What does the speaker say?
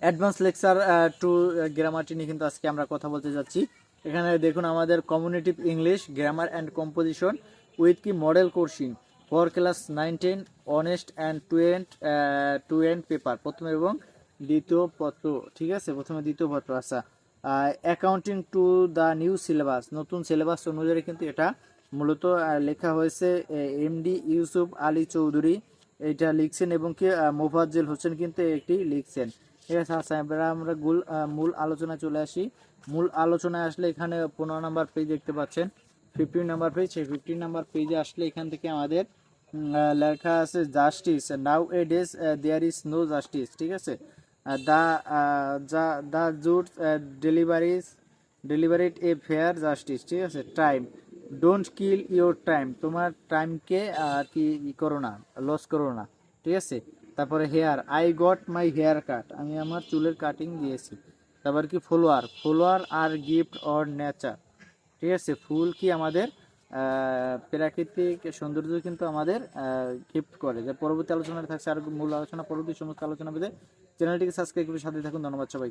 Advance lecture to গ্রামারটি নিয়ে কিন্তু আজকে আমরা কথা বলতে যাচ্ছি। এখানে দেখুন আমাদের communicative English grammar and composition with key model coursing for class 9-10 honest and two end paper প্রথম এবং দ্বিতীয় পত্র। ঠিক আছে, প্রথমে দ্বিতীয় পত্র। আচ্ছা, accounting to the new syllabus, নতুন সিলেবাস অনুযায়ী কিন্তু এটা মূলত লেখা হয়েছে। এমডি ইউসুফ আলী চৌধুরী এটা লিখছেন এবং কি মোফাজ্জেল হোসেন কিন্তু একটি লিখছেন। ঠিক আছে। আচ্ছা, এবার আমরা মূল আলোচনায় চলে আসি। মূল আলোচনায় আসলে এখানে 15 নাম্বার পেজ দেখতে পাচ্ছেন, 15 নাম্বার পেজ। সেই 15 নাম্বার পেজে আসলে এখান থেকে আমাদের লেখা আছে justice nowadays there is no justice. ঠিক আছে। The the judge delivered a fair justice. ঠিক আছে। Time don't kill your time, তোমার টাইমকে আর কি করো না, লস করো না। ঠিক আছে। তারপরে hair, I got my haircut, আমি আমার চুলের কাটিং দিয়েছি। তারপর কি ফলোয়ার আর গিফট অর নেচার। ঠিক আছে। ফুল কি আমাদের প্রাকৃতিক সৌন্দর্য কিন্তু আমাদের গিফট করে। যে পরবর্তী আলোচনায় থাকছে আর মূল আলোচনা, পরবর্তী সমস্ত আলোচনা পেতে চ্যানেলটিকে সাবস্ক্রাইব করে সাথে থাকুন। ধন্যবাদ সবাই।